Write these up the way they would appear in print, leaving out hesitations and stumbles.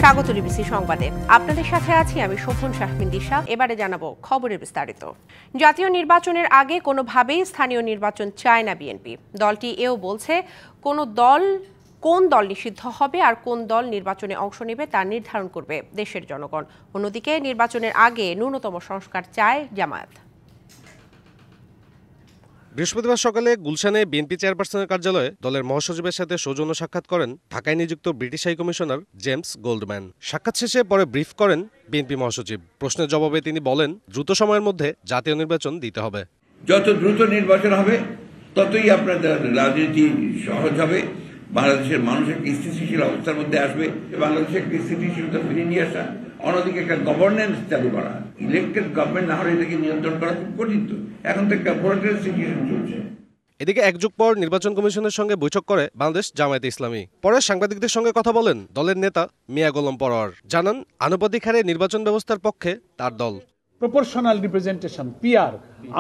স্বাগত ডিবিসি সংবাদে। আপনাদের সাথে আছি আমি শোভন শাহমিন দিশা। এবারে জানাবো খবরের বিস্তারিত। জাতীয় নির্বাচনের আগে কোনোভাবেই স্থানীয় নির্বাচন চায় না বিএনপি। দলটি এও বলছে কোন দল নিষিদ্ধ হবে আর কোন দল নির্বাচনে অংশ নেবে তা নির্ধারণ করবে দেশের জনগণ। অন্যদিকে নির্বাচনের আগে ন্যূনতম সংস্কার চায় জামায়াত। বৃহস্পতিবার সকালে গুলশানে বিএনপি চেয়ারপারসনের কার্যালয়ে দলের মহাসচিবের সাথে সৌজন্য সাক্ষাৎ করেন ঢাকায় নিযুক্ত British high commissioner James Goldman. সাক্ষাৎ শেষে পরে ব্রিফ করেন বিএনপি মহাসচিব। প্রশ্নের জবাবে তিনি বলেন, দ্রুত সময়ের মধ্যে জাতীয় নির্বাচন দিতে হবে। যত দ্রুত নির্বাচন হবে ততই আপনাদের রাজনীতি সহজ হবে, বাংলাদেশের মানুষ একটা স্থিতিশীল অবস্থার মধ্যে আসবে, বাংলাদেশের একটা স্থিতিশীলতা ফিরিয়ে নিয়ে আসা, অন্যদিকে একটা গভর্নেন্স চালু করা। ইলেক্টেড গভর্নমেন্ট না হলে এটাকে নিয়ন্ত্রণ করা খুব কঠিন। তো এখন তো একটা ভোটারের সিচুয়েশন চলছে। এদিকে এক যুগ পর নির্বাচন কমিশনের সঙ্গে বৈঠক করে বাংলাদেশ জামায়াতে ইসলামী। পরে সাংবাদিকদের সঙ্গে কথা বলেন দলের নেতা মিয়া গোলাম পরোয়ার। জানান, আনুপাতিক হারে নির্বাচন ব্যবস্থার পক্ষে তার দল। প্রপোর্শনাল রিপ্রেজেন্টেশন পিআর,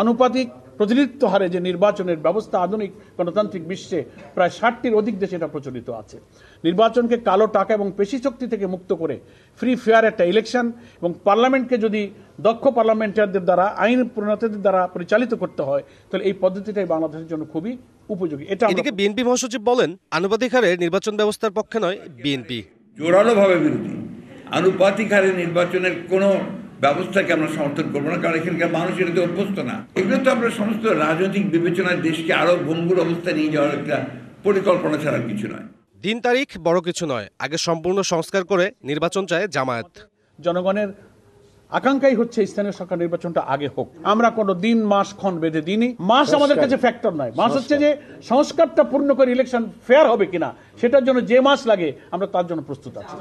আনুপাতিক প্রতিনিধিত্ব হারে যে নির্বাচনের ব্যবস্থা আধুনিক গণতান্ত্রিক বিশ্বে প্রায় 60টির অধিক দেশে এটা প্রচলিত আছে। নির্বাচনকে কালো টাকা এবং পেশি শক্তি থেকে মুক্ত করে ফ্রি ফেয়ার একটা ইলেকশন এবং পার্লামেন্টকে যদি দক্ষ পার্লামেন্টারদের দ্বারা, আইন প্রণেতাদের দ্বারা পরিচালিত করতে হয়, তাহলে এই পদ্ধতিটাই বাংলাদেশের জন্য খুবই উপযোগী। এদিকে বিএনপি মহাসচিব বলেন, আনুপাতিক হারে নির্বাচন ব্যবস্থার পক্ষে নয় বিএনপি। জোরালোভাবে বিরোধী। আনুপাতিক হারে নির্বাচনের কোনো ব্যবস্থাকে আমরা সমর্থন করবো না, কারণ এখানকার মানুষ এটাতে অভ্যস্ত না। এগুলো তো আমরা সমস্ত রাজনৈতিক বিবেচনায় দেশকে আরো ভঙ্গুর অবস্থায় নিয়ে যাওয়ার একটা পরিকল্পনা ছাড়া কিছু নয়। দিন তারিখ বড় কিছু নয়, আগে সম্পূর্ণ সংস্কার করে নির্বাচন চায় জামায়াত। জনগণের আকাঙ্ক্ষাই হচ্ছে স্থানীয় সরকার নির্বাচনটা আগে হোক। আমরা কোনো দিন মাস ক্ষণ বেঁধে দিনই। মাস আমাদের কাছে ফ্যাক্টর নয়। মাস হচ্ছে যে সংস্কারটা পূর্ণ করে ইলেকশন ফেয়ার হবে কিনা, সেটার জন্য যে মাস লাগে আমরা তার জন্য প্রস্তুত আছি।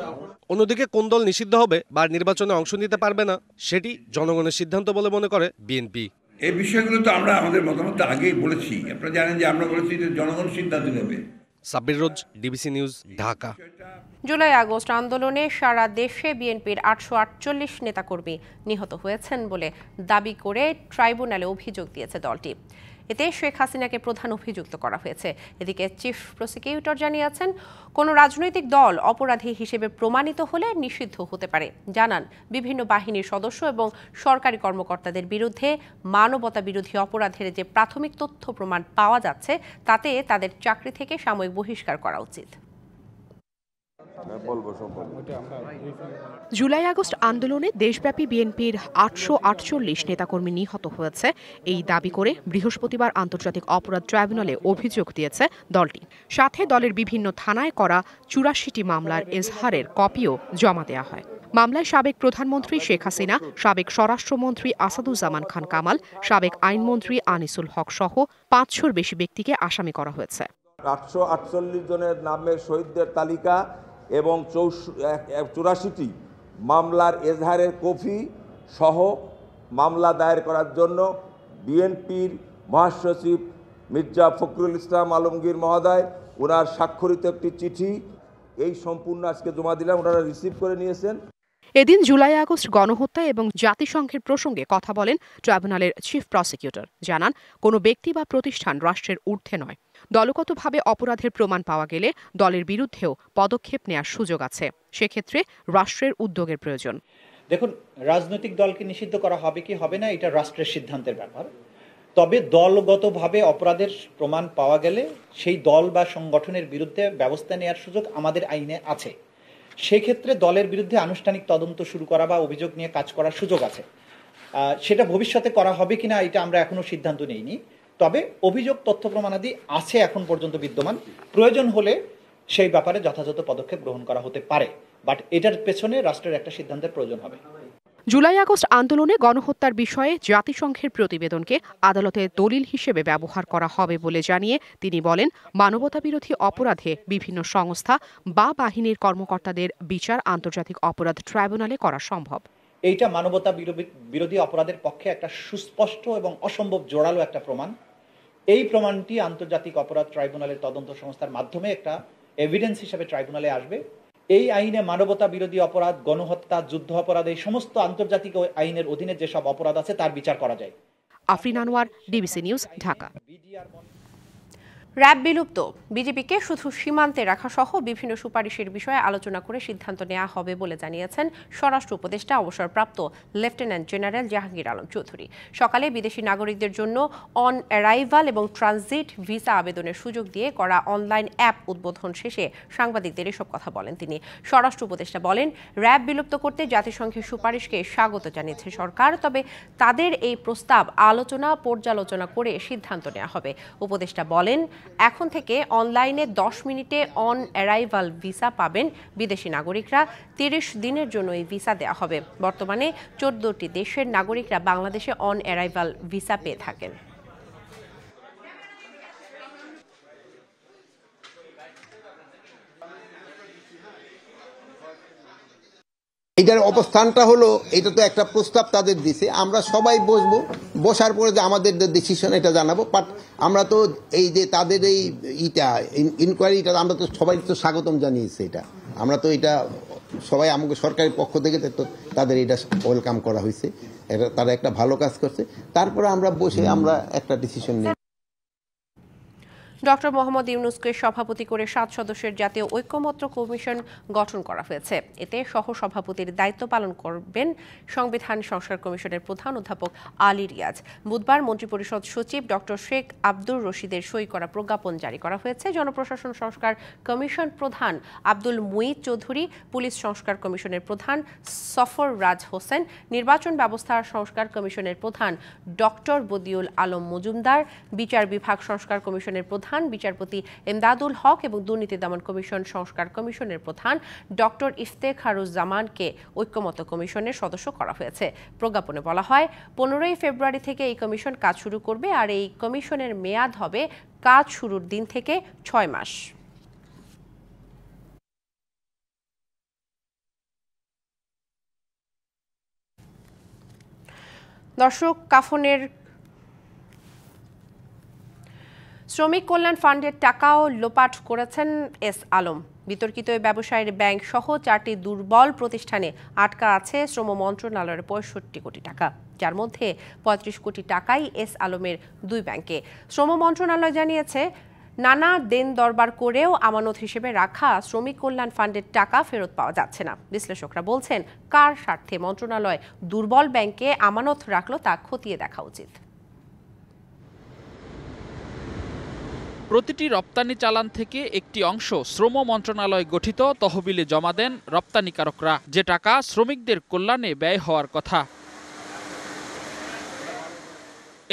অন্যদিকে কোন দল নিষিদ্ধ হবে বা নির্বাচনে অংশ নিতে পারবে না সেটি জনগণের সিদ্ধান্ত বলে মনে করে বিএনপি। এই বিষয়গুলো তো আমরা আমাদের মতামত আগেই বলেছি। আপনারা জানেন যে আমরা বলেছি যে জনগণ সিদ্ধান্ত নেবে। Sabbir Roz, DBC news, Dhaka. জুলাই আগস্ট আন্দোলনে সারা দেশে বিএনপির 848 নেতাকর্মী নিহত হয়েছেন বলে দাবি করে ট্রাইব্যুনালে অভিযোগ দিয়েছে দলটি। এতে শেখ হাসিনাকে প্রধান অভিযুক্ত করা হয়েছে। এদিকে চিফ প্রসিকিউটর জানিয়েছেন, কোনো রাজনৈতিক দল অপরাধী হিসেবে প্রমাণিত হলে নিষিদ্ধ হতে পারে। জানান, বিভিন্ন বাহিনীর সদস্য এবং সরকারি কর্মকর্তাদের বিরুদ্ধে মানবতা বিরোধী অপরাধের যে প্রাথমিক তথ্য প্রমাণ পাওয়া যাচ্ছে তাতে তাদের চাকরি থেকে সাময়িক বহিষ্কার করা উচিত। জুলাই আগস্ট আন্দোলনে দেশব্যাপী বিএনপির 848 নেতাকর্মী নিহত হয়েছে এই দাবি করে বৃহস্পতিবার আন্তর্জাতিক অপরাধ ট্রাইব্যুনালে অভিযোগ দিয়েছে দলটি। সাথে দলের বিভিন্ন থানায় করা 84টি মামলার এজাহারের কপিও জমা দেওয়া হয়। মামলায় সাবেক প্রধানমন্ত্রী শেখ হাসিনা, সাবেক স্বরাষ্ট্রমন্ত্রী আসাদুজ্জামান খান কামাল, সাবেক আইনমন্ত্রী আনিসুল হক সহ 500-র বেশি ব্যক্তিকে আসামি করা হয়েছে। 848 জনের নামের শহীদদের তালিকা এবং 84টি মামলার এজাহারের কপি সহ মামলা দায়ের করার জন্য বিএনপির মহাসচিব মির্জা ফখরুল ইসলাম আলমগীর মহোদয় ওনার স্বাক্ষরিত একটি চিঠি এই সম্পূর্ণ আজকে জমা দিলাম, ওনারা রিসিভ করে নিয়েছেন। এদিন জুলাই আগস্ট গণহত্যা এবং জাতিসংঘের প্রসঙ্গে কথা বলেন ট্রাইব্যুনালের চিফ প্রসিকিউটর। জানান, কোনো ব্যক্তি বা প্রতিষ্ঠান রাষ্ট্রের ঊর্ধ্বে নয়। দলগতভাবে অপরাধের প্রমাণ পাওয়া গেলে দলের বিরুদ্ধেও পদক্ষেপ নেওয়ার সুযোগ আছে। সেক্ষেত্রে রাষ্ট্রের উদ্যোগের প্রয়োজন। দেখুন, রাজনৈতিক দলকে নিষিদ্ধ করা হবে কি হবে না এটা রাষ্ট্রের সিদ্ধান্তের ব্যাপার। তবে দলগতভাবে অপরাধের প্রমাণ পাওয়া গেলে সেই দল বা সংগঠনের বিরুদ্ধে ব্যবস্থা নেওয়ার সুযোগ আমাদের আইনে আছে। সেক্ষেত্রে দলের বিরুদ্ধে আনুষ্ঠানিক তদন্ত শুরু করা বা অভিযোগ নিয়ে কাজ করার সুযোগ আছে। সেটা ভবিষ্যতে করা হবে কিনা এটা আমরা এখনো সিদ্ধান্ত নেইনি। তবে অভিযোগ, তথ্য প্রমাণাদি আছে এখন পর্যন্ত বিদ্যমান। প্রয়োজন হলে সেই ব্যাপারে যথাযথ পদক্ষেপ গ্রহণ করা হতে পারে, বাট এটার পেছনে রাষ্ট্রের একটা সিদ্ধান্তের প্রয়োজন হবে। জুলাই আগস্ট আন্দোলনে গণহত্যার বিষয়ে জাতিসংঘের প্রতিবেদনকে আদালতে দলিল হিসেবে ব্যবহার করা হবে বলে জানিয়ে তিনি বলেন, মানবতাবিরোধী অপরাধে বিভিন্ন সংস্থা বা বাহিনীর কর্মকর্তাদের বিচার আন্তর্জাতিক অপরাধ ট্রাইব্যুনালে করা সম্ভব। এইটা মানবতা বিরোধী অপরাধের পক্ষে একটা সুস্পষ্ট এবং অসম্ভব জোরালো একটা প্রমাণ। এই প্রমাণটি আন্তর্জাতিক অপরাধ ট্রাইব্যুনালের তদন্ত সংস্থার মাধ্যমে একটা এভিডেন্স হিসেবে ট্রাইব্যুনালে আসবে। এই আইনে মানবতা বিরোধী অপরাধ, গণহত্যা, যুদ্ধ অপরাধ, এই সমস্ত আন্তর্জাতিক আইনের অধীনে যেসব অপরাধ আছে তার বিচার করা যায়। Afrin Anwar, DBC news, Dhaka. RAB বিলুপ্ত, বিজেপিকে শুধু সীমান্তে রাখা সহ বিভিন্ন সুপারিশের বিষয়ে আলোচনা করে সিদ্ধান্ত নেওয়া হবে বলে জানিয়েছেন স্বরাষ্ট্র উপদেষ্টা অবসরপ্রাপ্ত লেফটেন্যান্ট জেনারেল জাহাঙ্গীর আলম চৌধুরী। সকালে বিদেশি নাগরিকদের জন্য অন অ্যারাইভাল এবং ট্রানজিট ভিসা আবেদনের সুযোগ দিয়ে করা অনলাইন অ্যাপ উদ্বোধন শেষে সাংবাদিকদের এসব কথা বলেন তিনি। স্বরাষ্ট্র উপদেষ্টা বলেন, র্যাব বিলুপ্ত করতে জাতিসংঘের সুপারিশকে স্বাগত জানিয়েছে সরকার, তবে তাদের এই প্রস্তাব আলোচনা পর্যালোচনা করে সিদ্ধান্ত নেওয়া হবে। উপদেষ্টা বলেন, এখন থেকে অনলাইনে 10 মিনিটে অন অ্যারাইভাল ভিসা পাবেন বিদেশি নাগরিকরা। 30 দিনের জন্য এই ভিসা দেওয়া হবে। বর্তমানে 14টি দেশের নাগরিকরা বাংলাদেশে অন অ্যারাইভাল ভিসা পেয়ে থাকেন। এটার অবস্থানটা হলো, এটা তো একটা প্রস্তাব তাদের দিছে, আমরা সবাই বসবো, বসার পরে যে আমাদের ডিসিশন এটা জানাবো। বাট আমরা তো এই যে তাদের এই ইনকোয়ারিটা আমরা তো সবাই তো স্বাগতম জানিয়েছি। এটা আমরা তো এটা সবাই আমাকে সরকারের পক্ষ থেকে তো তাদের এটা ওয়েলকাম করা হয়েছে, এটা তারা একটা ভালো কাজ করছে। তারপরে আমরা বসে আমরা একটা ডিসিশন নিই। ডক্টর মোহাম্মদ ইউনূসকে সভাপতি করে 7 সদস্যের জাতীয় ঐক্যমত্য কমিশন গঠন করা হয়েছে। এতে সহসভাপতির দায়িত্ব পালন করবেন সংবিধান সংস্কার কমিশনের প্রধান অধ্যাপক আলী রিয়াজ। বুধবার মন্ত্রিপরিষদ সচিব ডক্টর শেখ আব্দুর রশিদের সই করা প্রজ্ঞাপন জারি করা হয়েছে। জনপ্রশাসন সংস্কার কমিশন প্রধান আব্দুল মুঈদ চৌধুরী, পুলিশ সংস্কার কমিশনের প্রধান সফর রাজ হোসেন, নির্বাচন ব্যবস্থা সংস্কার কমিশনের প্রধান ডক্টর বদিউল আলম মজুমদার, বিচার বিভাগ সংস্কার কমিশনের প্রধান বিচারপতি এমদাদুল হক এবং দুর্নীতি দমন কমিশন সংস্কার কমিশনের প্রধান ডক্টর ইফতেখারুজ্জামানকে ঐক্যমত্য কমিশনের সদস্য করা হয়েছে। প্রজ্ঞাপনে বলা হয়, 15 ফেব্রুয়ারি থেকে এই কমিশন কাজ শুরু করবে, আর এই কমিশনের মেয়াদ হবে কাজ শুরুর দিন থেকে 6 মাস। দর্শক, কাফনের শ্রমিক কল্যাণ ফান্ডের টাকাও লোপাট করেছেন এস আলম। বিতর্কিত ব্যবসায়ের ব্যাংক সহ 4টি দুর্বল প্রতিষ্ঠানে আটকা আছে শ্রম মন্ত্রণালয়ের 65 কোটি টাকা, যার মধ্যে 35 কোটি টাকাই এস আলমের 2 ব্যাংকে। শ্রম মন্ত্রণালয় জানিয়েছে, নানা দেন দরবার করেও আমানত হিসেবে রাখা শ্রমিক কল্যাণ ফান্ডের টাকা ফেরত পাওয়া যাচ্ছে না। বিশ্লেষকরা বলছেন, কার স্বার্থে মন্ত্রণালয় দুর্বল ব্যাংকে আমানত রাখলো তা খতিয়ে দেখা উচিত। প্রতিটি রপ্তানি চালান থেকে একটি অংশ শ্রম মন্ত্রণালয় গঠিত তহবিলে জমা দেন রপ্তানিকারকরা, যে টাকা শ্রমিকদের কল্যাণে ব্যয় হওয়ার কথা।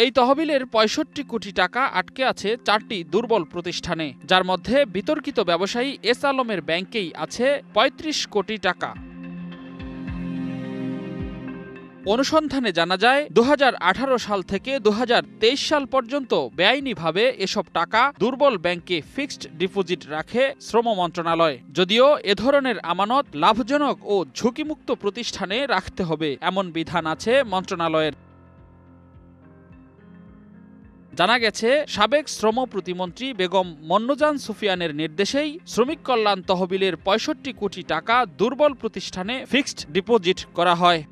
এই তহবিলের 65 কোটি টাকা আটকে আছে 4টি দুর্বল প্রতিষ্ঠানে, যার মধ্যে বিতর্কিত ব্যবসায়ী এস আলমের ব্যাংকেই আছে 35 কোটি টাকা। অনুসন্ধানে জানা যায়, 2018 সাল থেকে 2023 সাল পর্যন্ত বেআইনিভাবে এসব টাকা দুর্বল ব্যাংকে ফিক্সড ডিপোজিট রাখে শ্রম মন্ত্রণালয়। যদিও এ ধরনের আমানত লাভজনক ও ঝুঁকিমুক্ত প্রতিষ্ঠানে রাখতে হবে এমন বিধান আছে মন্ত্রণালয়ের। জানা গেছে, সাবেক শ্রম প্রতিমন্ত্রী বেগম মন্নুজান সুফিয়ানের নির্দেশেই শ্রমিক কল্যাণ তহবিলের 65 কোটি টাকা দুর্বল প্রতিষ্ঠানে ফিক্সড ডিপোজিট করা হয়।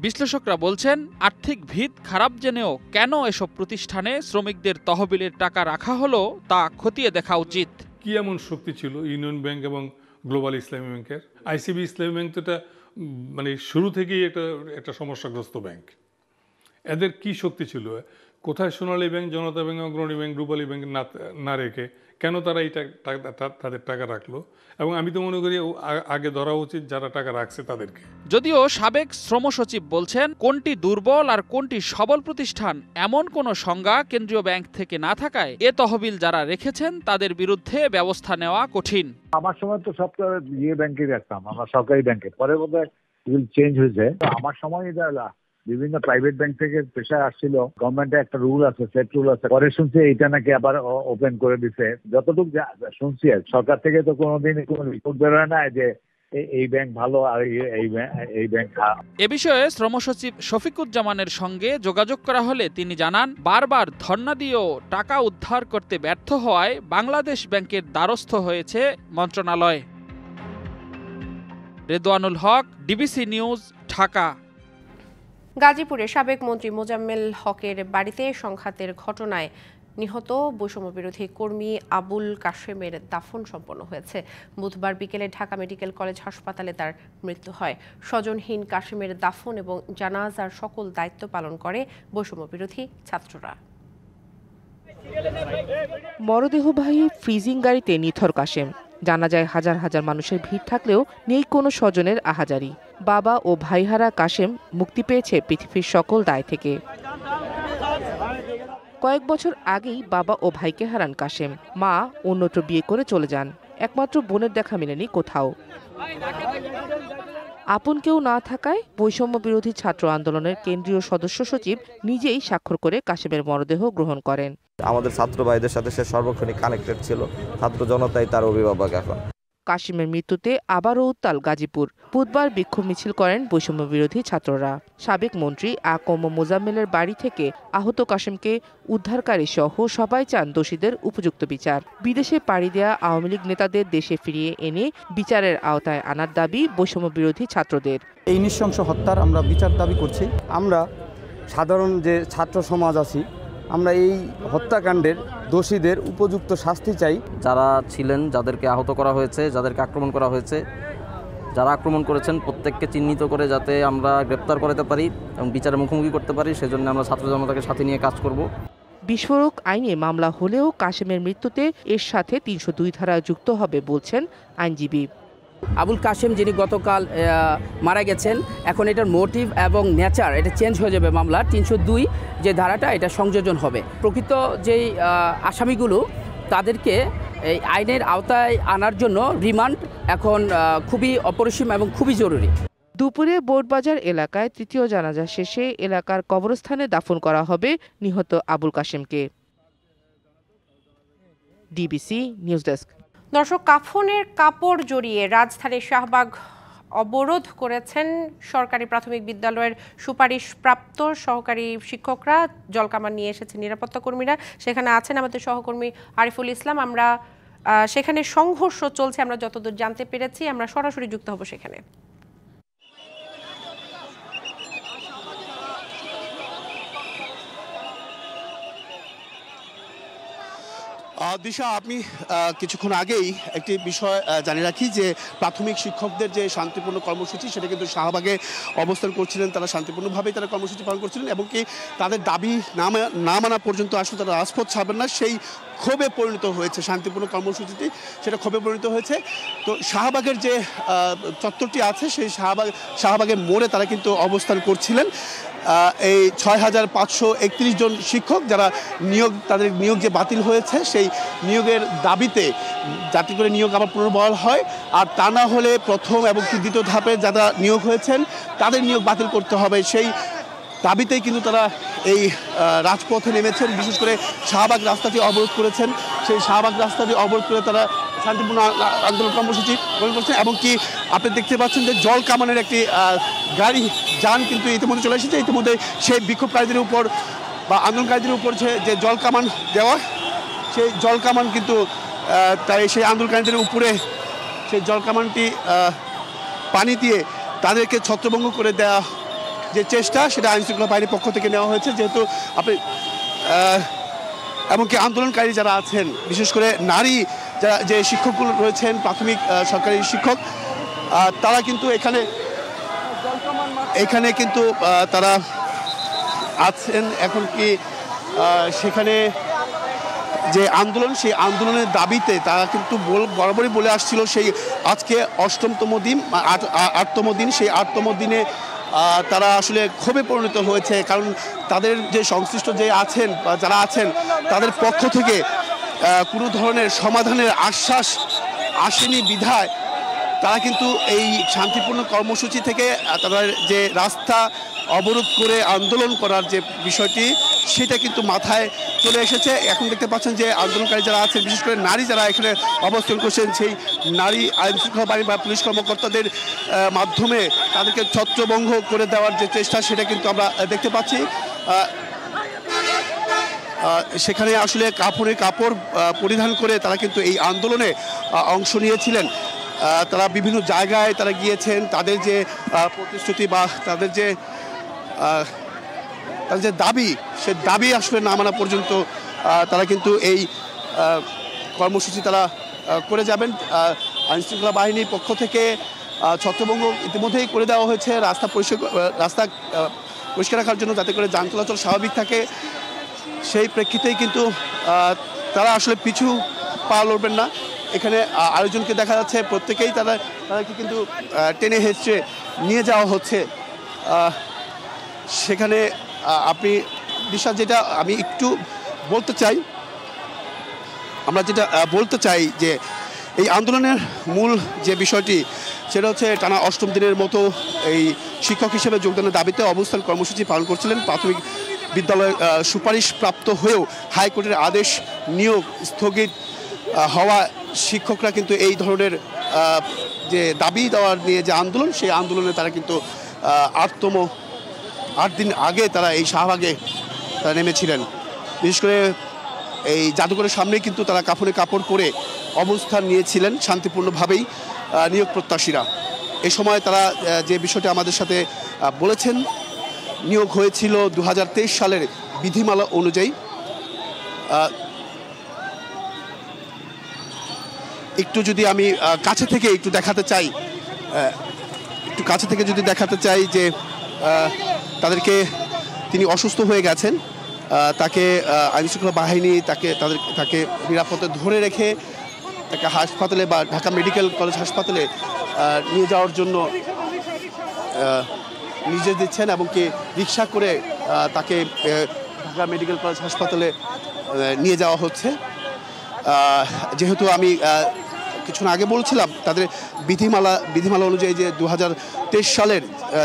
বিশ্লেষকরা বলছেন, আর্থিক ভিত খারাপ জেনেও কেন এসব প্রতিষ্ঠানে শ্রমিকদের তহবিলের টাকা রাখা হলো তা খতিয়ে দেখা উচিত। কি এমন শক্তি ছিল ইউনিয়ন ব্যাংক এবং গ্লোবাল ইসলামী ব্যাংকের? আইসিবি ইসলামী ব্যাংক তো এটা মানে শুরু থেকেই একটা সমস্যাগ্রস্ত ব্যাংক। এদের কি শক্তি ছিল? কোথায় সোনালী ব্যাংক, জনতা ব্যাংক, অগ্রণী ব্যাংক, রূপালী ব্যাংক না রেখে কেন তারা এই তাদের টাকা রাখলো? এবং আমি তো মনে করি আগে ধরা উচিত যারা টাকা রাখছে তাদেরকে। যদিও সাবেক শ্রম সচিব বলছেন, কোনটি দুর্বল আর কোনটি সবল প্রতিষ্ঠান এমন কোনো সংজ্ঞা কেন্দ্রীয় ব্যাংক থেকে না থাকায় এ তহবিল যারা রেখেছেন তাদের বিরুদ্ধে ব্যবস্থা নেওয়া কঠিন। আমার সময় তো সব ব্যাংকে রাখতাম, আমরা সরকারি ব্যাংকে, পরে বোধহয় চেঞ্জ হয়েছে। আমার সময় বিভিন্ন প্রাইভেট ব্যাংক থেকে প্রেশার আসছিল, গভর্নমেন্টের একটা রুল আছে, সেট রুল আছে, পরে শুনছি এইটা নাকি আবার ওপেন করে দিছে। যতটুকু শুনছি সরকার থেকে তো কোনোদিন কোনো রিপোর্ট বেরোয় না যে এই ব্যাংক ভালো আর এই ব্যাংক খারাপ। এ বিষয়ে শ্রম সচিব শফিকুজ্জামানের সঙ্গে যোগাযোগ করা হলে তিনি জানান, বারবার ধর্ণা দিয়েও টাকা উদ্ধার করতে ব্যর্থ হওয়ায় বাংলাদেশ ব্যাংকের দ্বারস্থ হয়েছে মন্ত্রণালয়। রেদওয়ানুল হক, ডিবিসি নিউজ, ঢাকা। গাজীপুরে সাবেক মন্ত্রী মোজাম্মেল হকের বাড়িতে সংঘাতের ঘটনায় নিহত বৈষম্য বিরোধী কর্মী আবুল কাশেমের দাফন সম্পন্ন হয়েছে। বুধবার বিকেলে ঢাকা মেডিকেল কলেজ হাসপাতালে তার মৃত্যু হয়। স্বজনহীন কাশেমের দাফন এবং জানাজার সকল দায়িত্ব পালন করে বৈষম্য বিরোধী ছাত্ররা। মরদেহবাহী ফ্রিজিং গাড়িতে নিথর কাশেম। জানাজায় হাজার হাজার মানুষের ভিড় থাকলেও নেই কোনো স্বজনের আহাজারি। বাবা ও ভাইহারা কাশেম মুক্তি পেয়েছে পৃথিবীর সকল দায় থেকে। কয়েক বছর আগেই বাবা ও ভাইকে হারান কাশেম। মা অন্যত্র বিয়ে করে চলে যান। একমাত্র বোনের দেখা মেলেনি কোথাও। আপন কেউ না থাকায় বৈষম্য বিরোধী ছাত্র আন্দোলনের কেন্দ্রীয় সদস্য সচিব নিজেই স্বাক্ষর করে কাশেমের মরদেহ গ্রহণ করেন। আমাদের ছাত্র ভাইদের সাথে সে সর্বক্ষণিক কানেক্টেড ছিল। ছাত্র জনতাই তার অভিভাবক। এখন কাশেমের মৃত্যুতে আবারও উত্তাল গাজীপুর। বুধবার বিক্ষোভ মিছিল করেন বৈষম্য বিরোধী ছাত্ররা। সাবেক মন্ত্রী আকম মোজাম্মেলের বাড়ি থেকে আহত কাশেমকে উদ্ধারকারী সহ সবাই চান দোষীদের উপযুক্ত বিচার। বিদেশে পাড়ি দেয়া আওয়ামী লীগ নেতাদের দেশে ফিরিয়ে এনে বিচারের আওতায় আনার দাবি বৈষম্য বিরোধী ছাত্রদের। এই নৃশংস হত্যার আমরা বিচার দাবি করছি। আমরা সাধারণ যে ছাত্র সমাজ আছি, আমরা এই হত্যাকাণ্ডের দোষীদের উপযুক্ত শাস্তি চাই। যারা ছিলেন, যাদেরকে আহত করা হয়েছে, যাদেরকে আক্রমণ করা হয়েছে, যারা আক্রমণ করেছেন প্রত্যেককে চিহ্নিত করে যাতে আমরা গ্রেপ্তার করতে পারি এবং বিচারের মুখোমুখি করতে পারি, সেজন্য আমরা ছাত্র জনতাকে সাথে নিয়ে কাজ করব। বিস্ফোরক আইনে মামলা হলেও কাশেমের মৃত্যুতে এর সাথে ৩০২ ধারা যুক্ত হবে বলছেন আইনজীবী। আবুল কাশেম যিনি গতকাল মারা গেছেন, এখন এটার মোটিভ এবং নেচার এটা চেঞ্জ হয়ে যাবে। মামলা ৩০২ যে ধারাটা এটা সংযোজন হবে। প্রকৃত যেই আসামিগুলো তাদেরকে এই আইনের আওতায় আনার জন্য রিমান্ড এখন খুবই অপরিসীম এবং খুবই জরুরি। দুপুরে বোর্ডবাজার এলাকায় তৃতীয় জানাজা শেষে এলাকার কবরস্থানে দাফন করা হবে নিহত আবুল কাশেমকে। DBC news desk. দর্শক, কাফনের কাপড় জড়িয়ে রাজধানীর শাহবাগ অবরোধ করেছেন সরকারি প্রাথমিক বিদ্যালয়ের সুপারিশপ্রাপ্ত সহকারী শিক্ষকরা। জলকামান নিয়ে এসেছেন নিরাপত্তা কর্মীরা। সেখানে আছেন আমাদের সহকর্মী আরিফুল ইসলাম। আমরা সেখানে সংঘর্ষ চলছে, আমরা যতদূর জানতে পেরেছি। আমরা সরাসরি যুক্ত হব সেখানে। দিশা, আপনি কিছুক্ষণ আগেই একটি বিষয় জানিয়ে রাখি যে প্রাথমিক শিক্ষকদের যে শান্তিপূর্ণ কর্মসূচি সেটা কিন্তু শাহবাগে অবস্থান করছিলেন। তারা শান্তিপূর্ণভাবেই তারা কর্মসূচি পালন করছিলেন এবং কি তাদের দাবি না মানা পর্যন্ত আসলে তারা রাজপথ ছাড়বেন না, সেই ক্ষোভে পরিণত হয়েছে। শান্তিপূর্ণ কর্মসূচিটি সেটা ক্ষোভে পরিণত হয়েছে। তো শাহবাগের যে চত্বরটি আছে সেই শাহবাগের মোড়ে তারা কিন্তু অবস্থান করছিলেন। এই ৬,৫৩১ জন শিক্ষক যারা তাদের নিয়োগ যে বাতিল হয়েছে সেই নিয়োগের দাবিতে যাতে করে নিয়োগ আবার পুনর্বহাল হয়, আর তা না হলে প্রথম এবং দ্বিতীয় ধাপে যারা নিয়োগ হয়েছেন তাদের নিয়োগ বাতিল করতে হবে, সেই দাবিতেই কিন্তু তারা এই রাজপথে নেমেছেন। বিশেষ করে শাহবাগ রাস্তাটি অবরোধ করেছেন। সেই শাহবাগ রাস্তাটি অবরোধ করে তারা শান্তিপূর্ণ আন্দোলন কর্মসূচি গ্রহণ করছেন এবং কি আপনি দেখতে পাচ্ছেন যে জল কামানের একটি গাড়ি যান কিন্তু ইতিমধ্যে চলে এসেছে। ইতিমধ্যে সেই বিক্ষোভকারীদের উপর বা আন্দোলনকারীদের উপর যে জল কামান দেওয়া, সেই জল কামান কিন্তু তাই সেই আন্দোলনকারীদের উপরে সেই জল কামানটি পানি দিয়ে তাদেরকে ছত্রভঙ্গ করে দেওয়া যে চেষ্টা, সেটা আইনশৃঙ্খলা বাহিনীর পক্ষ থেকে নেওয়া হয়েছে। যেহেতু আপনি এমনকি আন্দোলনকারী যারা আছেন, বিশেষ করে নারী যারা যে শিক্ষকগুলো রয়েছেন প্রাথমিক সরকারি শিক্ষক, তারা কিন্তু এখানে কিন্তু তারা আছেন। এখন কি সেখানে যে আন্দোলন, সেই আন্দোলনের দাবিতে তারা কিন্তু বরাবরই বলে আসছিল সেই আজকে ৮তম দিন, সেই ৮তম দিনে তারা আসলে ক্ষোভে পরিণত হয়েছে। কারণ তাদের যে সংশ্লিষ্ট যে আছেন বা যারা আছেন তাদের পক্ষ থেকে কোনো ধরনের সমাধানের আশ্বাস আসেনি বিধায় তারা কিন্তু এই শান্তিপূর্ণ কর্মসূচি থেকে তাদের যে রাস্তা অবরোধ করে আন্দোলন করার যে বিষয়টি সেটা কিন্তু মাথায় চলে এসেছে। এখন দেখতে পাচ্ছেন যে আন্দোলনকারী যারা আছেন, বিশেষ করে নারী যারা এখানে অবস্থান করছেন, সেই নারী আইনশৃঙ্খলা বাহিনী বা পুলিশ কর্মকর্তাদের মাধ্যমে তাদেরকে ছত্রভঙ্গ করে দেওয়ার যে চেষ্টা সেটা কিন্তু আমরা দেখতে পাচ্ছি। সেখানে আসলে কাপড় পরিধান করে তারা কিন্তু এই আন্দোলনে অংশ নিয়েছিলেন। তারা বিভিন্ন জায়গায় তারা গিয়েছেন। তাদের যে প্রতিশ্রুতি বা তাদের যে দাবি, সে দাবি আসলে না মানা পর্যন্ত তারা কিন্তু এই কর্মসূচি তারা করে যাবেন। আইনশৃঙ্খলা বাহিনীর পক্ষ থেকে ছত্রভঙ্গ ইতিমধ্যেই করে দেওয়া হয়েছে রাস্তা পরিষ্কার রাখার জন্য, যাতে করে যান চলাচল স্বাভাবিক থাকে। সেই প্রেক্ষিতেই কিন্তু তারা আসলে পিছু পা লড়বেন না। এখানে আরেকজনকে দেখা যাচ্ছে, প্রত্যেকেই তাদেরকে কিন্তু টেনে হেঁচড়ে নিয়ে যাওয়া হচ্ছে। সেখানে আপনি দিশা যেটা আমি একটু বলতে চাই, আমরা যেটা বলতে চাই যে এই আন্দোলনের মূল যে বিষয়টি সেটা হচ্ছে টানা ৮ম দিনের মতো এই শিক্ষক হিসেবে যোগদানের দাবিতে অবস্থান কর্মসূচি পালন করছিলেন। প্রাথমিক বিদ্যালয় সুপারিশ প্রাপ্ত হয়েও হাইকোর্টের আদেশ নিয়োগ স্থগিত হওয়া শিক্ষকরা কিন্তু এই ধরনের যে দাবি দেওয়ার নিয়ে যে আন্দোলন, সেই আন্দোলনে তারা কিন্তু ৮ দিন আগে তারা এই শাহবাগে নেমেছিলেন। বিশেষ করে এই জাদুঘরের সামনে কিন্তু তারা কাফনে কাপড় পরে অবস্থান নিয়েছিলেন শান্তিপূর্ণভাবেই নিয়োগ প্রত্যাশীরা। এই সময় তারা যে বিষয়টি আমাদের সাথে বলেছেন, নিয়োগ হয়েছিল 2023 সালের বিধিমালা অনুযায়ী। একটু যদি আমি কাছে থেকে একটু দেখাতে চাই যে তাদেরকে, তিনি অসুস্থ হয়ে গেছেন, তাকে আইনশৃঙ্খলা বাহিনী তাকে নিরাপদে ধরে রেখে তাকে হাসপাতালে বা ঢাকা মেডিকেল কলেজ হাসপাতালে নিয়ে যাওয়ার জন্য নির্দেশ দিচ্ছেন, এবং কি রিক্সা করে তাকে ঢাকা মেডিকেল কলেজ হাসপাতালে নিয়ে যাওয়া হচ্ছে। যেহেতু আমি কিছুক্ষণ আগে বলছিলাম, তাদের বিধিমালা অনুযায়ী যে 2023 সালের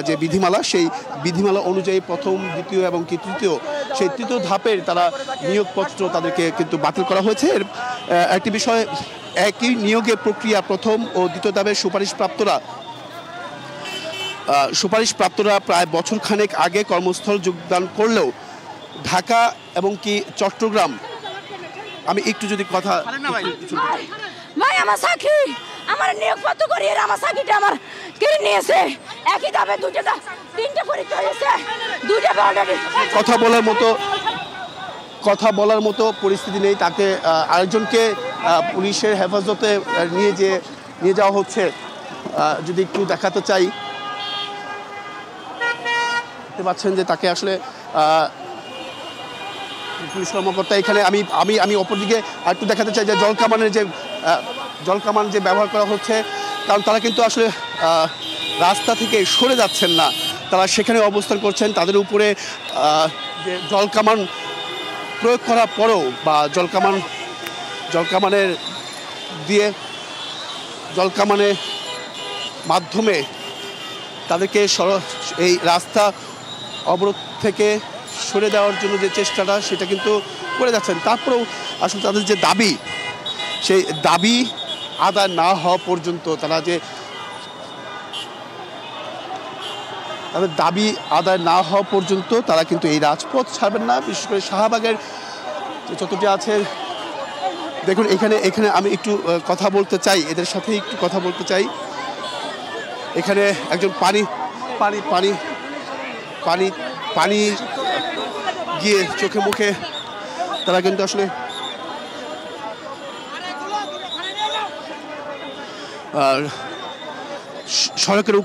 যে বিধিমালা, সেই বিধিমালা অনুযায়ী প্রথম, দ্বিতীয় এবং তৃতীয়, সেই তৃতীয় ধাপের তারা নিয়োগপত্র তাদেরকে কিন্তু বাতিল করা হয়েছে। এর একটি বিষয়, একই নিয়োগের প্রক্রিয়া প্রথম ও দ্বিতীয় ধাপের সুপারিশপ্রাপ্তরা প্রায় বছর খানেক আগে কর্মস্থল যোগদান করলেও ঢাকা এবং চট্টগ্রাম, আমি একটু যদি কথা ভাই, আমার সাক্ষী আমার নিয়োগপত্র করিয়ে আমার সাক্ষীটা আমার কেড়ে নিয়েছে। একই দামে তিনটা পরীক্ষা হয়েছে, দুইটা অলরেডি। কথা বলার মতো পরিস্থিতি নেই। তাকে আরেকজনকে পুলিশের হেফাজতে নিয়ে যাওয়া হচ্ছে। যদি একটু দেখাতে চাই, দেখতে পাচ্ছেন যে তাকে আসলে পুলিশ কর্মকর্তা এখানে, আমি অপরদিকে আরেকটু দেখাতে চাই যে জলকামান যে ব্যবহার করা হচ্ছে, কারণ তারা কিন্তু আসলে রাস্তা থেকে সরে যাচ্ছেন না, তারা সেখানে অবস্থান করছেন। তাদের উপরে যে জলকামান প্রয়োগ করার পরেও বা জলকামানের মাধ্যমে তাদেরকে এই রাস্তা অবরোধ থেকে সরে দেওয়ার জন্য যে চেষ্টাটা, সেটা কিন্তু করে যাচ্ছেন। তারপরেও আসলে তাদের যে দাবি, সেই দাবি আদায় না হওয়া পর্যন্ত তারা কিন্তু এই রাজপথ ছাড়বেন না। বিশেষ করে শাহবাগের যে চত্বরটি আছে, দেখুন এখানে আমি একটু কথা বলতে চাই, এদের সাথে একটু কথা বলতে চাই। এখানে একজন পানি গিয়ে চোখে মুখে তারা কিন্তু আসলে সড়কের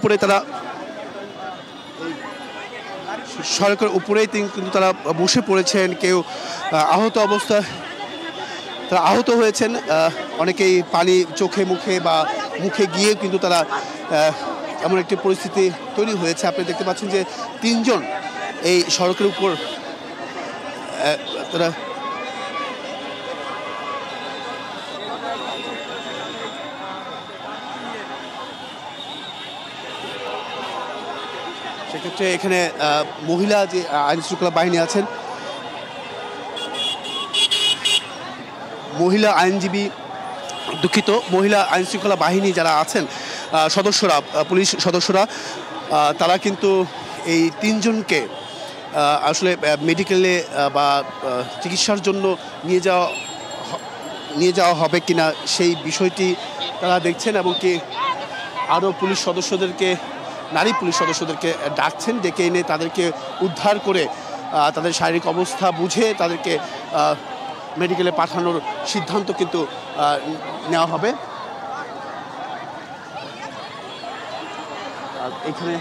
উপরেই কিন্তু তারা বসে পড়েছেন। কেউ আহত অবস্থায় তারা আহত হয়েছেন, অনেকেই পানি চোখে মুখে বা মুখে গিয়ে কিন্তু তারা এমন একটি পরিস্থিতি তৈরি হয়েছে। আপনি দেখতে পাচ্ছেন যে 3 জন এই সড়কের উপর তারা সেক্ষেত্রে এখানে মহিলা যে আইনশৃঙ্খলা বাহিনী আছেন, মহিলা আইনশৃঙ্খলা বাহিনী যারা আছেন সদস্যরা, পুলিশ সদস্যরা, তারা কিন্তু এই 3 জনকে আসলে মেডিকেলে বা চিকিৎসার জন্য নিয়ে যাওয়া হবে কিনা সেই বিষয়টি তারা দেখছেন, এবং আরও নারী পুলিশ সদস্যদেরকে ডাকছেন, ডেকে এনে তাদেরকে উদ্ধার করে তাদের শারীরিক অবস্থা বুঝে তাদেরকে মেডিকেলে পাঠানোর সিদ্ধান্ত কিন্তু নেওয়া হবে। আর এখানে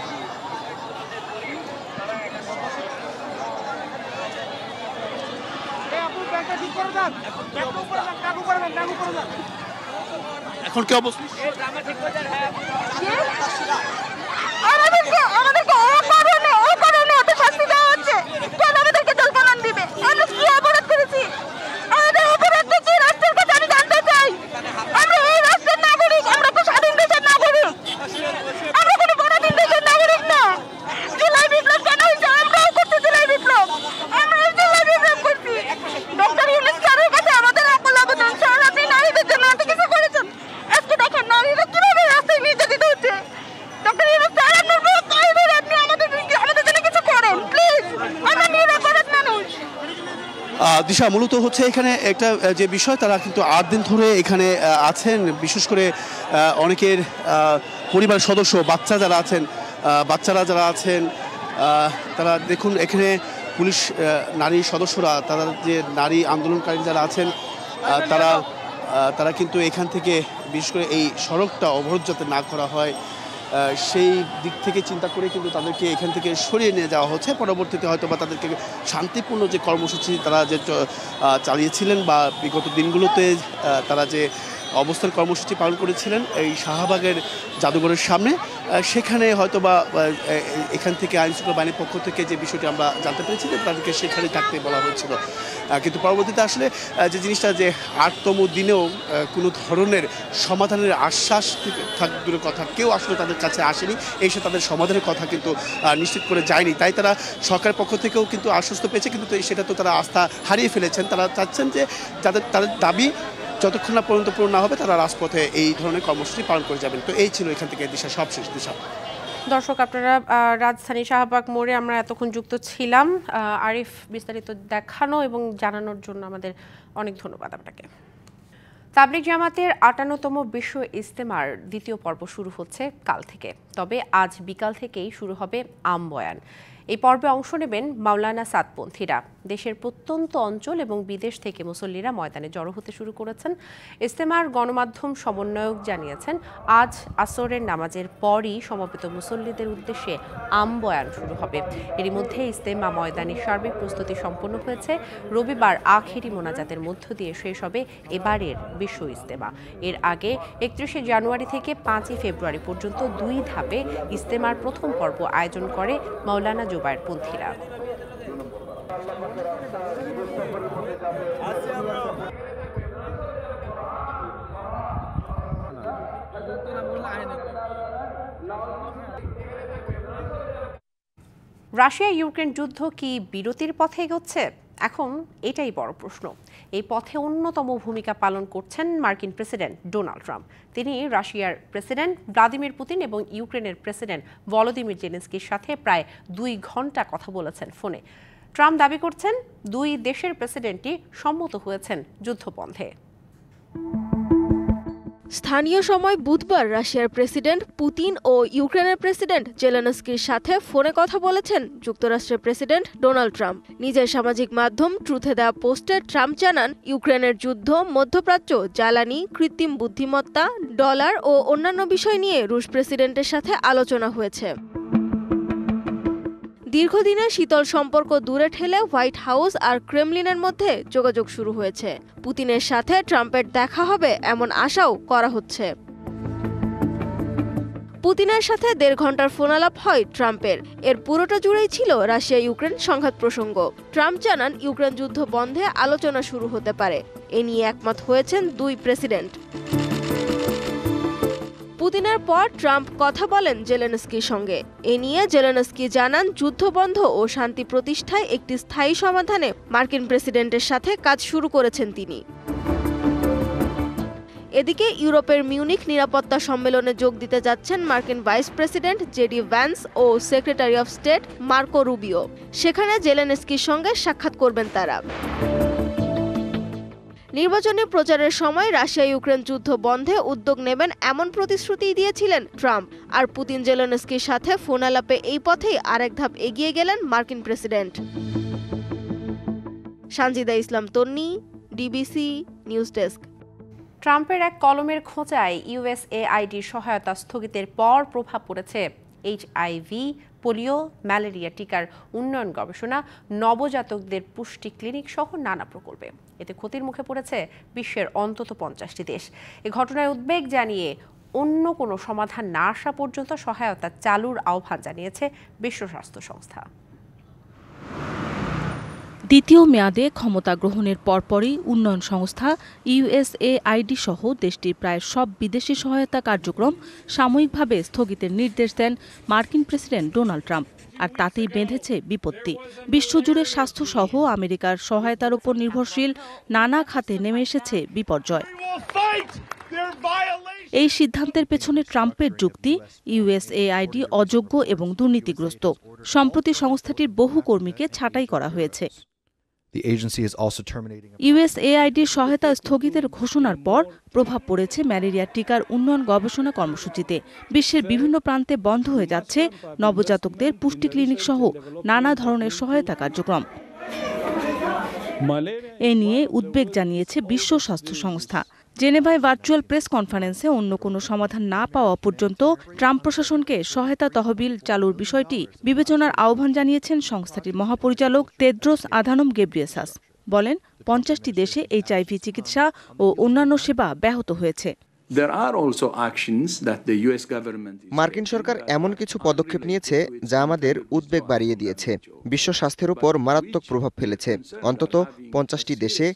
এখন কি অবস্থা? দিশা মূলত হচ্ছে এখানে একটা যে বিষয়, তারা কিন্তু 8 দিন ধরে এখানে আছেন। বিশেষ করে অনেকের পরিবার সদস্য বাচ্চারা যারা আছেন তারা দেখুন এখানে পুলিশ নারী সদস্যরা, তারা যে নারী আন্দোলনকারী যারা আছেন তারা কিন্তু এখান থেকে বিশেষ করে এই সড়কটা অবরোধ যাতে না করা হয় সেই দিক থেকে চিন্তা করে কিন্তু তাদেরকে এখান থেকে সরিয়ে নিয়ে যাওয়া হচ্ছে। পরবর্তীতে হয়তো বা তাদেরকে শান্তিপূর্ণ যে কর্মসূচি তারা যে চালিয়েছিলেন বা বিগত দিনগুলোতে তারা যে অবস্থান কর্মসূচি পালন করেছিলেন এই শাহবাগের জাদুঘরের সামনে, সেখানে হয়তো বা এখান থেকে আইনশৃঙ্খলা বাহিনীর পক্ষ থেকে যে বিষয়টি আমরা জানতে পেরেছি যে তাদেরকে সেখানে থাকতে বলা হয়েছিল। কিন্তু পরবর্তীতে আসলে যে জিনিসটা যে 8তম দিনেও কোনো ধরনের সমাধানের আশ্বাস থাকার কথা কেউ আসলে তাদের কাছে আসেনি, এসে তাদের সমাধানের কথা কিন্তু নিশ্চিত করে যায়নি। তাই তারা সরকারের পক্ষ থেকেও কিন্তু আশ্বস্ত পেয়েছে, কিন্তু সেটা তো তারা আস্থা হারিয়ে ফেলেছেন। তারা চাচ্ছেন যে তাদের দাবি যতক্ষণ না পর্যন্ত পূরণ না হবে তারা রাজপথে এই ধরনের কর্মসূচি পালন করে যাবেন। তো এই ছিল এখান থেকে দিশা, সবশেষ দিশা। দর্শক, আপনারা রাজধানী শাহবাগ মোড়ে আমরা এতক্ষণ যুক্ত ছিলাম। আরিফ, বিস্তারিত দেখানো এবং জানানোর জন্য আমাদের অনেক ধন্যবাদ আপনাকে। তাবলিগ জামাতের 58তম বিশ্ব ইজতেমার দ্বিতীয় পর্ব শুরু হচ্ছে কাল থেকে, তবে আজ বিকাল থেকেই শুরু হবে আম বয়ান। এই পর্বে অংশ নেবেন মাওলানা সাদপন্থীরা। দেশের প্রত্যন্ত অঞ্চল এবং বিদেশ থেকে মুসল্লিরা ময়দানে জড়ো হতে শুরু করেছেন। ইজতেমার গণমাধ্যম সমন্বয়ক জানিয়েছেন, আজ আসরের নামাজের পরই সমবেত মুসল্লিদের উদ্দেশ্যে আম বয়ান শুরু হবে। এরই মধ্যে ইজতেমা ময়দানের সার্বিক প্রস্তুতি সম্পন্ন হয়েছে। রবিবার আখেরি মোনাজাতের মধ্য দিয়ে শেষ হবে এবারের বিশ্ব ইজতেমা। এর আগে 31শে জানুয়ারি থেকে 5ই ফেব্রুয়ারি পর্যন্ত 2 ধাপে ইজতেমার প্রথম পর্ব আয়োজন করে মাওলানা জুবায়েরপন্থীরা। রাশিয়া ইউক্রেন যুদ্ধ কি বিরতির পথে এগোচ্ছে? এখন এটাই বড় প্রশ্ন। এই পথে অন্যতম ভূমিকা পালন করছেন মার্কিন প্রেসিডেন্ট ডোনাল্ড ট্রাম্প। তিনি রাশিয়ার প্রেসিডেন্ট ভ্লাদিমির পুতিন এবং ইউক্রেনের প্রেসিডেন্ট ভলোদিমির জেলেনস্কির সাথে প্রায় 2 ঘন্টা কথা বলেছেন ফোনে। ট্রাম্প দাবি করছেন 2 দেশের প্রেসিডেন্টই সম্মত হয়েছেন যুদ্ধবন্ধে। স্থানীয় সময় বুধবার রাশিয়ার প্রেসিডেন্ট পুতিন ও ইউক্রেনের প্রেসিডেন্ট জেলেনস্কির সাথে ফোনে কথা বলেছেন যুক্তরাষ্ট্রের প্রেসিডেন্ট ডোনাল্ড ট্রাম্প। নিজের সামাজিক মাধ্যম ট্রুথে দেওয়া পোস্টে ট্রাম্প জানান, ইউক্রেনের যুদ্ধ, মধ্যপ্রাচ্য, জ্বালানি, কৃত্রিম বুদ্ধিমত্তা, ডলার ও অন্যান্য বিষয় নিয়ে রুশ প্রেসিডেন্টের সাথে আলোচনা হয়েছে। দীর্ঘদিনের শীতল সম্পর্ক দূরে ঠেলে হোয়াইট হাউস আর ক্রেমলিনের মধ্যে যোগাযোগ শুরু হয়েছে। পুতিনের সাথে ট্রাম্পের দেখা হবে এমন আশাও করা হচ্ছে। পুতিনের সাথে 1.5 ঘন্টার ফোনালাপ হয় ট্রাম্পের। এর পুরোটা জুড়েই ছিল রাশিয়া ইউক্রেন সংঘাত প্রসঙ্গ। ট্রাম্প জানান, ইউক্রেন যুদ্ধ বন্ধে আলোচনা শুরু হতে পারে। এ নিয়ে একমত হয়েছেন 2 প্রেসিডেন্ট। পুতিনের পর ট্রাম্প কথা বলেন জেলেনস্কির সঙ্গে। এ নিয়ে জেলেনস্কি জানান, যুদ্ধবন্ধ ও শান্তি প্রতিষ্ঠায় একটি স্থায়ী সমাধানে মার্কিন প্রেসিডেন্টের সাথে কাজ শুরু করেছেন তিনি। এদিকে ইউরোপের মিউনিখ নিরাপত্তা সম্মেলনে যোগ দিতে যাচ্ছেন মার্কিন ভাইস প্রেসিডেন্ট জেডি ভ্যান্স ও secretary of state Marco Rubio. সেখানে জেলেনস্কির সঙ্গে সাক্ষাৎ করবেন তারা। নির্বাচনী প্রচারের সময় রাশিয়া ইউক্রেন যুদ্ধ বন্ধে উদ্যোগ নেবেন এমন প্রতিশ্রুতি দিয়েছিলেন ট্রাম্প। আর পুতিন জেলেনস্কির সাথে ফোন আলাপে এই পথেই আরেক ধাপ এগিয়ে গেলেন মার্কিন প্রেসিডেন্ট। সানজিদা ইসলাম তন্নি, ডিবিসি নিউজ ডেস্ক। ট্রাম্পের এক কলমের খোঁচায় ইউএসএআইডির সহায়তা স্থগিতের পর প্রভাব পড়েছে এইচআইভি, পোলিও, ম্যালেরিয়া টিকার উন্নয়ন গবেষণা, নবজাতকদের পুষ্টি ক্লিনিক সহ নানা প্রকল্পে। এতে ক্ষতির মুখে পড়েছে বিশ্বের অন্তত 50টি দেশ। এ ঘটনায় উদ্বেগ জানিয়ে অন্য কোনো সমাধান না আসা পর্যন্ত সহায়তা চালুর আহ্বান জানিয়েছে বিশ্ব স্বাস্থ্য সংস্থা। দ্বিতীয় মেয়াদে ক্ষমতা গ্রহণের পরপরই উন্নয়ন সংস্থা ইউএসএআইডি সহ দেশটির প্রায় সব বিদেশি সহায়তা কার্যক্রম সাময়িকভাবে স্থগিতের নির্দেশ দেন মার্কিন প্রেসিডেন্ট ডোনাল্ড ট্রাম্প। আর তাতেই বেঁধেছে বিপত্তি। বিশ্বজুড়ে স্বাস্থ্যসহ আমেরিকার সহায়তার উপর নির্ভরশীল নানা খাতে নেমে এসেছে বিপর্যয়। এই সিদ্ধান্তের পেছনে ট্রাম্পের যুক্তি, ইউএসএআইডি অযোগ্য এবং দুর্নীতিগ্রস্ত। সম্প্রতি সংস্থাটির বহু কর্মীকে ছাঁটাই করা হয়েছে। ইউএসএআইডির সহায়তা স্থগিতের ঘোষণার পর প্রভাব পড়েছে ম্যালেরিয়া টিকার উন্নয়ন গবেষণা কর্মসূচিতে। বিশ্বের বিভিন্ন প্রান্তে বন্ধ হয়ে যাচ্ছে নবজাতকদের পুষ্টি ক্লিনিক সহ নানা ধরনের সহায়তা কার্যক্রম। এ নিয়ে উদ্বেগ জানিয়েছে বিশ্ব স্বাস্থ্য সংস্থা। জেনেভায় ভার্চুয়াল প্রেস কনফারেন্সে অন্য কোনো সমাধান না পাওয়া পর্যন্ত ট্রাম্প প্রশাসনকে সহায়তা তহবিল চালুর বিষয়টি বিবেচনার আহ্বান জানিয়েছেন সংস্থাটির মহাপরিচালক তেদ্রোস আধানম গেব্রিয়েসাস। বলেন, 50টি দেশে এইচআইভি চিকিৎসা ও অন্যান্য সেবা ব্যাহত হয়েছে। মার্কিন সরকার এমন কিছু পদক্ষেপ নিয়েছে যা আমাদের উদ্বেগ বাড়িয়ে দিয়েছে। বিশ্ব স্বাস্থ্যের উপর মারাত্মক প্রভাব ফেলেছে। অন্তত 50টি দেশে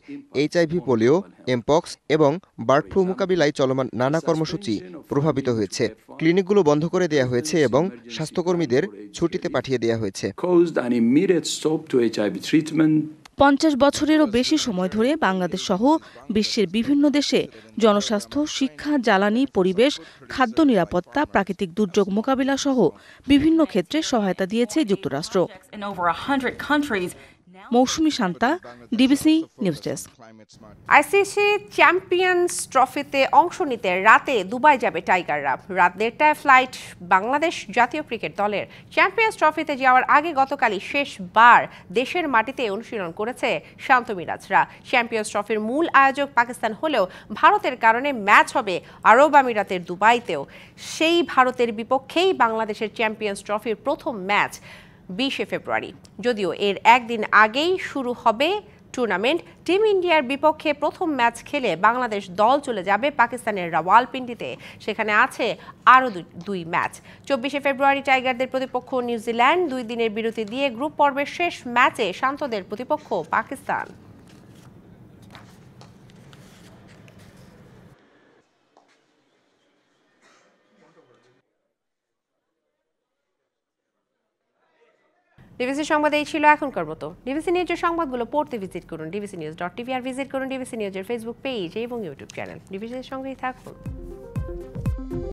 এইচআইভি, পোলিও, এমপক্স এবং বার্ড ফ্লু মোকাবিলায় চলমান নানা কর্মসূচি প্রভাবিত হয়েছে। ক্লিনিকগুলো বন্ধ করে দেওয়া হয়েছে এবং স্বাস্থ্যকর্মীদের ছুটিতে পাঠিয়ে দেওয়া হয়েছে। 50 বছরেরও বেশি সময় ধরে বাংলাদেশ সহ বিশ্বের বিভিন্ন দেশে জনস্বাস্থ্য, শিক্ষা, জ্বালানি, পরিবেশ, খাদ্য নিরাপত্তা, প্রাকৃতিক দুর্যোগ মোকাবিলা সহ বিভিন্ন ক্ষেত্রে সহায়তা দিয়েছে যুক্তরাষ্ট্র। Mousumi Shanta, DBC news desk. ICC champions ট্রফিতে অংশ নিতে রাতে দুবাই যাবে টাইগাররা। রাত 1টায় ফ্লাইট বাংলাদেশ জাতীয় ক্রিকেট দলের। চ্যাম্পিয়ন্স ট্রফিতে যাওয়ার আগে গতকালই শেষবার দেশের মাটিতে অনুশীলন করেছে শান্ত মিরাজরা। চ্যাম্পিয়ন্স ট্রফির মূল আয়োজক পাকিস্তান হলেও ভারতের কারণে ম্যাচ হবে আরব আমিরাতের দুবাইতেও। সেই ভারতের বিপক্ষেই বাংলাদেশের চ্যাম্পিয়ন্স ট্রফির প্রথম ম্যাচ 20 ফেব্রুয়ারি। যদিও এর একদিন আগেই শুরু হবে টুর্নামেন্ট। টিম ইন্ডিয়ার বিপক্ষে প্রথম ম্যাচ খেলে বাংলাদেশ দল চলে যাবে পাকিস্তানের রাওয়ালপিন্ডিতে। সেখানে আছে আরও দুই ম্যাচ। 24 ফেব্রুয়ারি টাইগারদের প্রতিপক্ষ নিউজিল্যান্ড। 2 দিনের বিরতি দিয়ে গ্রুপ পর্বের শেষ ম্যাচে শান্তদের প্রতিপক্ষ পাকিস্তান। ডিবিসি সংবাদ এই ছিল এখনকার মতো। ডিবিসি নিউজের সংবাদগুলো পড়তে ভিজিট করুন dbcnews.tv আর ভিজিট করুন ডিবিসি নিউজের ফেসবুক পেজ এবং ইউটিউব চ্যানেল। ডিবিসির সঙ্গেই থাকুন।